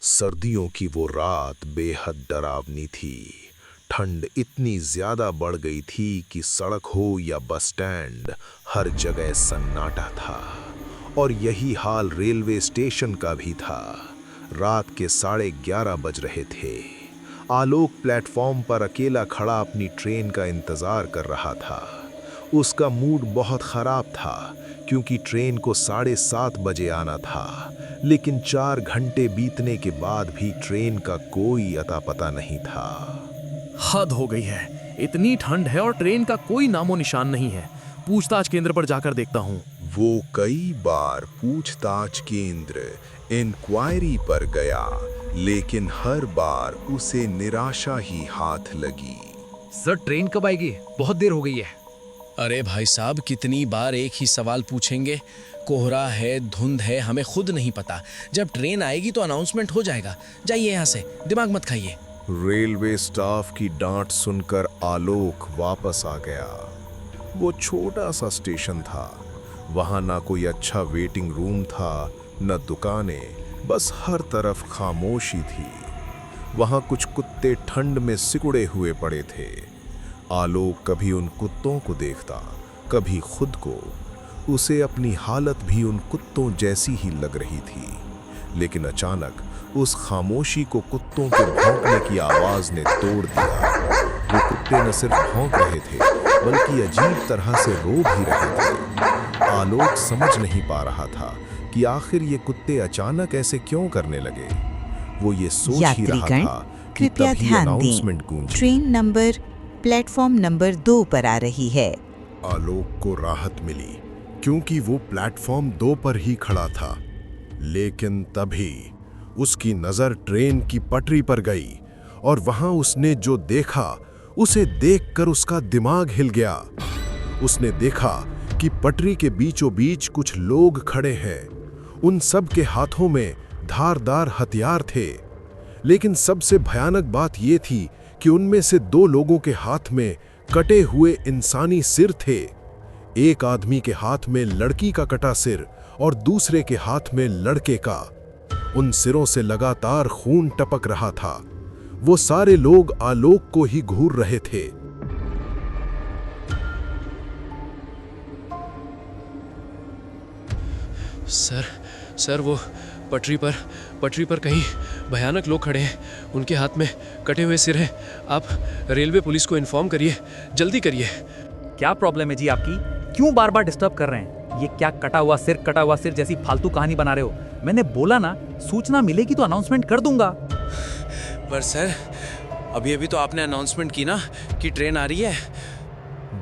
सर्दियों की वो रात बेहद डरावनी थी। ठंड इतनी ज्यादा बढ़ गई थी कि सड़क हो या बस स्टैंड, हर जगह सन्नाटा था। और यही हाल रेलवे स्टेशन का भी था। रात के 11:30 बज रहे थे। आलोक प्लेटफॉर्म पर अकेला खड़ा अपनी ट्रेन का इंतजार कर रहा था। उसका मूड बहुत खराब था क्योंकि ट्रेन को 7:30 बजे आना था, लेकिन 4 घंटे बीतने के बाद भी ट्रेन का कोई अता पता नहीं था। हद हो गई है, इतनी ठंड है और ट्रेन का कोई नामो निशान नहीं है। पूछताछ केंद्र पर जाकर देखता हूँ। वो कई बार पूछताछ केंद्र इंक्वायरी पर गया, लेकिन हर बार उसे निराशा ही हाथ लगी। सर, ट्रेन कब आएगी? बहुत देर हो गई है। अरे भाई साहब, कितनी बार एक ही सवाल पूछेंगे? कोहरा है, धुंध है, हमें खुद नहीं पता। जब ट्रेन आएगी तो अनाउंसमेंट हो जाएगा। जाइए यहाँ से, दिमाग मत खाइए। रेलवे स्टाफ की डांट सुनकर आलोक वापस आ गया। वो छोटा सा स्टेशन था। वहां ना कोई अच्छा वेटिंग रूम था, न दुकानें, बस हर तरफ खामोशी थी। वहां कुछ कुत्ते ठंड में सिकुड़े हुए पड़े थे। आलोक कभी उन कुत्तों को देखता, कभी खुद को। उसे अपनी हालत भी उन कुत्तों जैसी ही लग रही थी। लेकिन अचानक उस खामोशी को कुत्तों के भौंकने की आवाज ने तोड़ दिया। वो कुत्ते न सिर्फ भौंक रहे थे, बल्कि अजीब तरह से रो भी रहे थे। आलोक समझ नहीं पा रहा था कि आखिर ये कुत्ते अचानक ऐसे क्यों करने लगे। वो ये सोच ही रहा था कि कृपया तभी ध्यान अनाउंसमेंट दें, गूंजी। ट्रेन नंबर प्लेटफॉर्म नंबर 2 पर आ रही है। आलोक को राहत मिली क्योंकि वो प्लेटफॉर्म 2 पर ही खड़ा था। लेकिन तभी उसकी नजर ट्रेन की पटरी पर गई और वहां उसने जो देखा, उसे देखकर उसका दिमाग हिल गया। उसने देखा कि पटरी के बीचों बीच कुछ लोग खड़े हैं। उन सब के हाथों में धारदार हथियार थे। लेकिन सबसे भयानक बात यह थी कि उनमें से 2 लोगों के हाथ में कटे हुए इंसानी सिर थे। एक आदमी के हाथ में लड़की का कटा सिर और दूसरे के हाथ में लड़के का। उन सिरों से लगातार खून टपक रहा था। वो सारे लोग आलोक को ही घूर रहे थे। सर, वो पटरी पर कहीं भयानक लोग खड़े हैं। उनके हाथ में कटे हुए सिर हैं। आप रेलवे पुलिस को इन्फॉर्म करिए, जल्दी करिए। क्या प्रॉब्लम है जी आपकी? क्यों बार बार डिस्टर्ब कर रहे हैं? ये क्या कटा हुआ सिर जैसी फालतू कहानी बना रहे हो? मैंने बोला ना, सूचना मिलेगी तो अनाउंसमेंट कर दूंगा। पर सर, अभी तो आपने अनाउंसमेंट की ना कि ट्रेन आ रही है।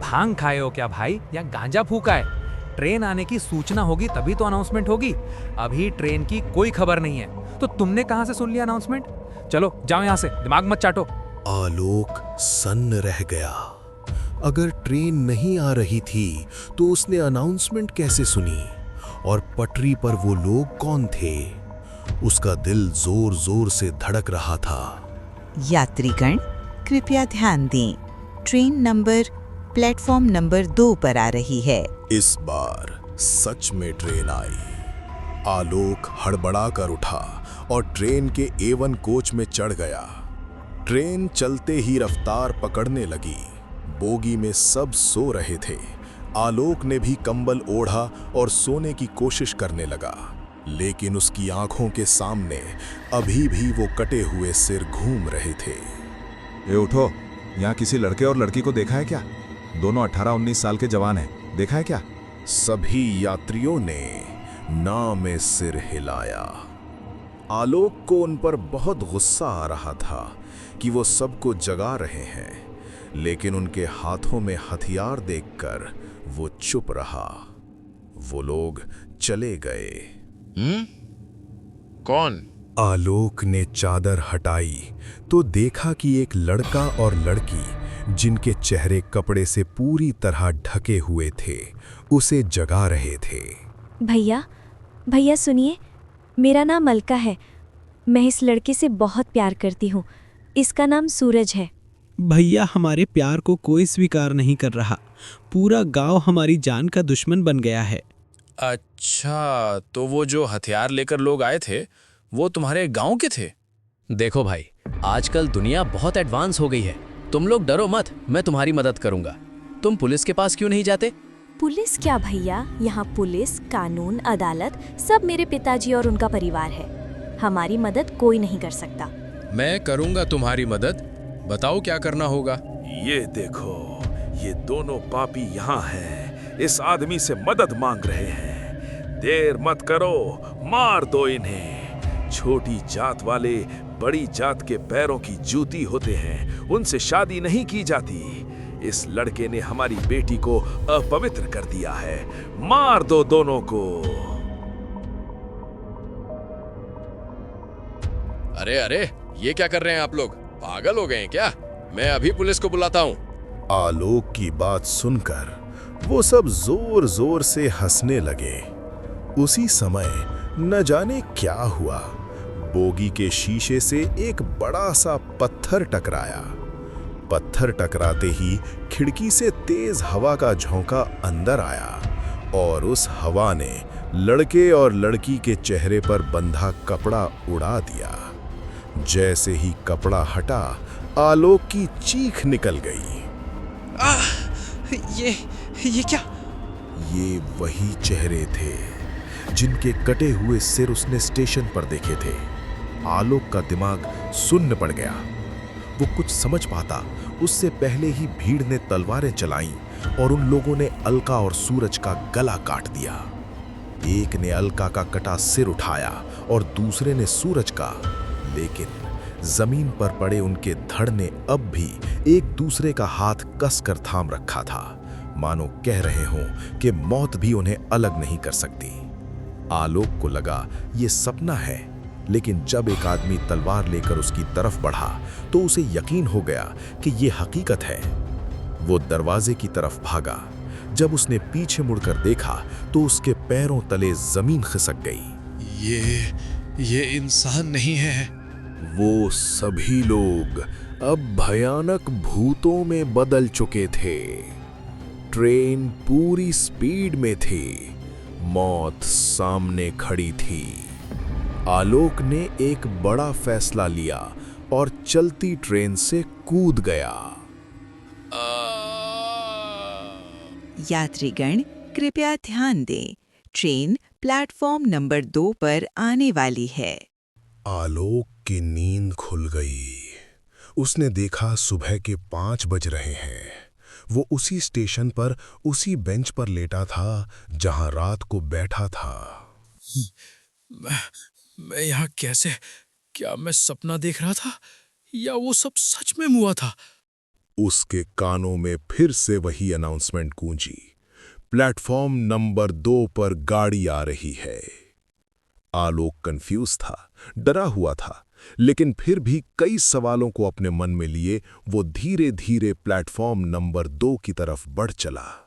भांग खाए हो क्या भाई, या गांजा फूका है? ट्रेन आने की सूचना होगी तभी तो अनाउंसमेंट होगी। अभी ट्रेन की कोई खबर नहीं है, तो तुमने कहां से सुन लिया अनाउंसमेंट? चलो जाओ यहां से, दिमाग मत चाटो। आलोक सन्न रह गया। अगर ट्रेन नहीं आ रही थी तो उसने अनाउंसमेंट कैसे सुनी? और पटरी पर वो लोग कौन थे? उसका दिल जोर जोर से धड़क रहा था। यात्रीगण कृपया ध्यान दें, ट्रेन नंबर प्लेटफॉर्म नंबर 2 पर आ रही है। इस बार सच में ट्रेन आई। आलोक हड़बड़ा कर उठा और ट्रेन के A1 कोच में चढ़ गया। ट्रेन चलते ही रफ्तार पकड़ने लगी। बोगी में सब सो रहे थे। आलोक ने भी कंबल ओढ़ा और सोने की कोशिश करने लगा, लेकिन उसकी आंखों के सामने अभी भी वो कटे हुए सिर घूम रहे थे। ए उठो, यहाँ किसी लड़के और लड़की को देखा है क्या? दोनों 18-19 साल के जवान हैं, देखा है क्या? सभी यात्रियों ने ना में सिर हिलाया। आलोक को उन पर बहुत गुस्सा आ रहा था कि वो सबको जगा रहे हैं, लेकिन उनके हाथों में हथियार देखकर वो चुप रहा। वो लोग चले गए। कौन? आलोक ने चादर हटाई तो देखा कि एक लड़का और लड़की, जिनके चेहरे कपड़े से पूरी तरह ढके हुए थे, उसे जगा रहे थे। भैया सुनिए, मेरा नाम अलका है। मैं इस लड़के से बहुत प्यार करती हूँ। इसका नाम सूरज है। भैया, हमारे प्यार को कोई स्वीकार नहीं कर रहा। पूरा गांव हमारी जान का दुश्मन बन गया है। अच्छा, तो वो जो हथियार लेकर लोग आए थे, वो तुम्हारे गांव के थे? देखो भाई, आजकल दुनिया बहुत एडवांस हो गई है। तुम लोग डरो मत, मैं तुम्हारी मदद करूंगा। तुम पुलिस के पास क्यों नहीं जाते? पुलिस क्या भैया, यहाँ पुलिस, कानून, अदालत सब मेरे पिताजी और उनका परिवार है। हमारी मदद कोई नहीं कर सकता। मैं करूंगा तुम्हारी मदद। बताओ क्या करना होगा। ये देखो, ये दोनों पापी यहाँ हैं। इस आदमी से मदद मांग रहे हैं। देर मत करो, मार दो इन्हें। छोटी जात वाले बड़ी जात के पैरों की जूती होते हैं, उनसे शादी नहीं की जाती। इस लड़के ने हमारी बेटी को अपवित्र कर दिया है। मार दो दोनों को। अरे अरे, ये क्या कर रहे हैं आप लोग? पागल हो गए हैं क्या? मैं अभी पुलिस को बुलाता हूँ। आलोक की बात सुनकर वो सब जोर जोर से हंसने लगे। उसी समय न जाने क्या हुआ, बोगी के शीशे से एक बड़ा सा पत्थर टकराया। पत्थर टकराते ही खिड़की से तेज हवा का झोंका अंदर आया और उस हवा ने लड़के और लड़की के चेहरे पर बंधा कपड़ा उड़ा दिया। जैसे ही कपड़ा हटा, आलोक की चीख निकल गई। ये क्या? ये वही चेहरे थे जिनके कटे हुए सिर उसने स्टेशन पर देखे थे। आलोक का दिमाग सुन्न पड़ गया। वो कुछ समझ पाता उससे पहले ही भीड़ ने तलवारें चलाईं और उन लोगों ने अलका और सूरज का गला काट दिया। एक ने अलका का कटा सिर उठाया और दूसरे ने सूरज का, लेकिन जमीन पर पड़े उनके धड़ ने अब भी एक दूसरे का हाथ कसकर थाम रखा था, मानो कह रहे हों कि मौत भी उन्हें अलग नहीं कर सकती। आलोक को लगा ये सपना है, लेकिन जब एक आदमी तलवार लेकर उसकी तरफ बढ़ा तो उसे यकीन हो गया कि ये हकीकत है। वो दरवाजे की तरफ भागा। जब उसने पीछे मुड़कर देखा तो उसके पैरों तले जमीन खिसक गई। ये इंसान नहीं है। वो सभी लोग अब भयानक भूतों में बदल चुके थे। ट्रेन पूरी स्पीड में थी। मौत सामने खड़ी थी। आलोक ने एक बड़ा फैसला लिया और चलती ट्रेन से कूद गया। यात्रीगण कृपया ध्यान दें, ट्रेन प्लेटफॉर्म नंबर 2 पर आने वाली है। आलोक की नींद खुल गई। उसने देखा सुबह के 5 बज रहे हैं। वो उसी स्टेशन पर उसी बेंच पर लेटा था जहां रात को बैठा था। मैं यहाँ कैसे? क्या मैं सपना देख रहा था या वो सब सच में हुआ था? उसके कानों में फिर से वही अनाउंसमेंट गूंजी, प्लेटफॉर्म नंबर 2 पर गाड़ी आ रही है। आलोक कंफ्यूज था, डरा हुआ था, लेकिन फिर भी कई सवालों को अपने मन में लिए वो धीरे धीरे प्लेटफॉर्म नंबर 2 की तरफ बढ़ चला।